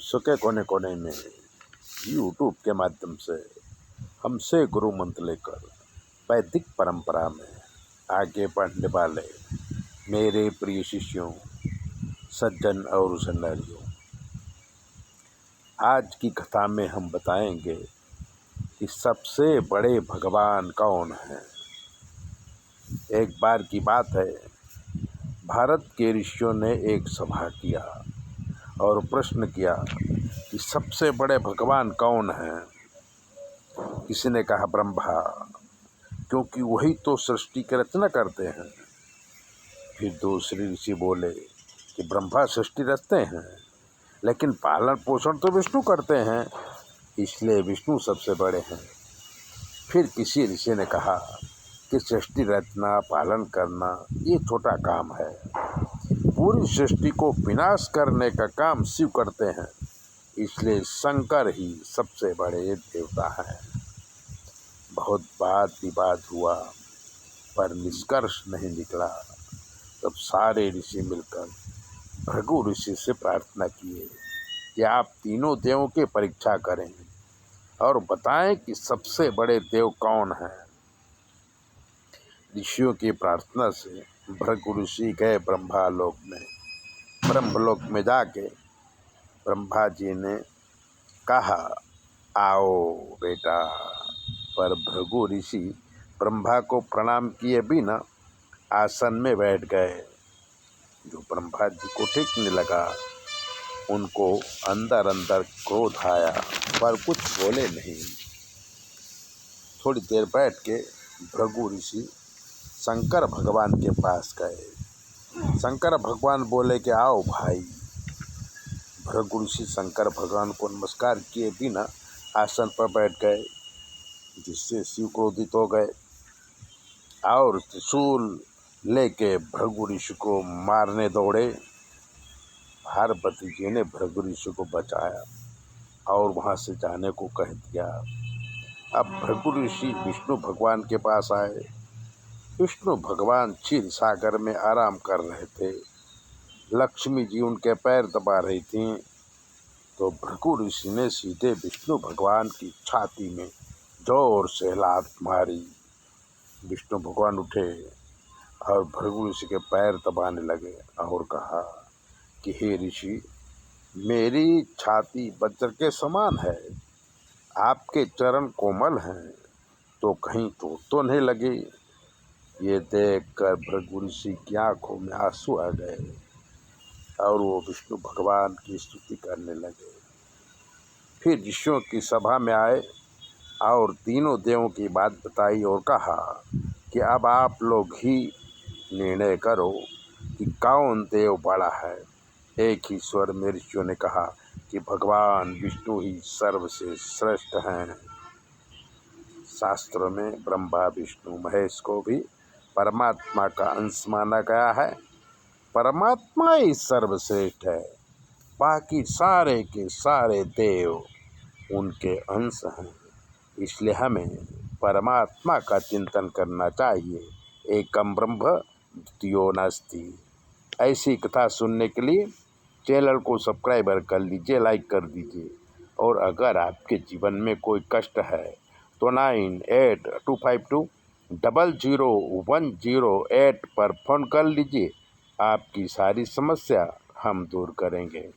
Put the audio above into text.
विश्व के कोने कोने में यूट्यूब के माध्यम से हमसे गुरु मंत्र लेकर वैदिक परंपरा में आगे बढ़ने वाले मेरे प्रिय शिष्यों, सज्जन और सन्यासियों, आज की कथा में हम बताएंगे कि सबसे बड़े भगवान कौन हैं। एक बार की बात है, भारत के ऋषियों ने एक सभा किया और प्रश्न किया कि सबसे बड़े भगवान कौन हैं। किसी ने कहा ब्रह्मा, क्योंकि वही तो सृष्टि की रचना करते हैं। फिर दूसरे ऋषि बोले कि ब्रह्मा सृष्टि रचते हैं, लेकिन पालन पोषण तो विष्णु करते हैं, इसलिए विष्णु सबसे बड़े हैं। फिर किसी ऋषि ने कहा कि सृष्टि रचना पालन करना ये छोटा काम है, पूरी सृष्टि को विनाश करने का काम शिव करते हैं, इसलिए शंकर ही सबसे बड़े देवता हैं। बहुत वाद विवाद हुआ पर निष्कर्ष नहीं निकला। तब सारे ऋषि मिलकर भृगु ऋषि से प्रार्थना किए कि आप तीनों देवों की परीक्षा करें और बताएं कि सबसे बड़े देव कौन हैं। ऋषियों की प्रार्थना से भृगु ऋषि गए ब्रह्मलोक में जाके ब्रह्मा जी ने कहा, आओ बेटा। पर भृगु ऋषि ब्रह्मा को प्रणाम किए बिना आसन में बैठ गए। जो ब्रह्मा जी को ठीक नहीं लगा, उनको अंदर अंदर क्रोध आया पर कुछ बोले नहीं। थोड़ी देर बैठ के भृगु ऋषि शंकर भगवान के पास गए। शंकर भगवान बोले कि आओ भाई। भृगु ऋषि शंकर भगवान को नमस्कार किए बिना आसन पर बैठ गए, जिससे शिव क्रोधित हो गए और त्रिशूल लेके भृगु ऋषि को मारने दौड़े। पार्वती जी ने भृगु ऋषि को बचाया और वहाँ से जाने को कह दिया। अब भृगु ऋषि विष्णु भगवान के पास आए। विष्णु भगवान क्षीर सागर में आराम कर रहे थे। लक्ष्मी जी उनके पैर दबा रही थीं, तो भृगु ऋषि ने सीधे विष्णु भगवान की छाती में जोर से लात मारी। विष्णु भगवान उठे और भृगु ऋषि के पैर दबाने लगे और कहा कि हे ऋषि, मेरी छाती वज्र के समान है, आपके चरण कोमल हैं, तो कहीं चोट तो नहीं लगी। ये देखकर भृगु ऋषि की आंखों में आंसू आ गए और वो विष्णु भगवान की स्तुति करने लगे। फिर ऋषियों की सभा में आए और तीनों देवों की बात बताई और कहा कि अब आप लोग ही निर्णय करो कि कौन देव बड़ा है। एक ही स्वर में ऋषियों ने कहा कि भगवान विष्णु ही सर्व से श्रेष्ठ हैं। शास्त्रों में ब्रह्मा विष्णु महेश को भी परमात्मा का अंश माना गया है। परमात्मा ही सर्वश्रेष्ठ है, बाकी सारे के सारे देव उनके अंश हैं। इसलिए हमें परमात्मा का चिंतन करना चाहिए। एकम ब्रह्म द्वितीयो नास्ति। ऐसी कथा सुनने के लिए चैनल को सब्सक्राइब कर लीजिए, लाइक कर दीजिए। और अगर आपके जीवन में कोई कष्ट है तो 9825200108 पर फ़ोन कर लीजिए। आपकी सारी समस्या हम दूर करेंगे।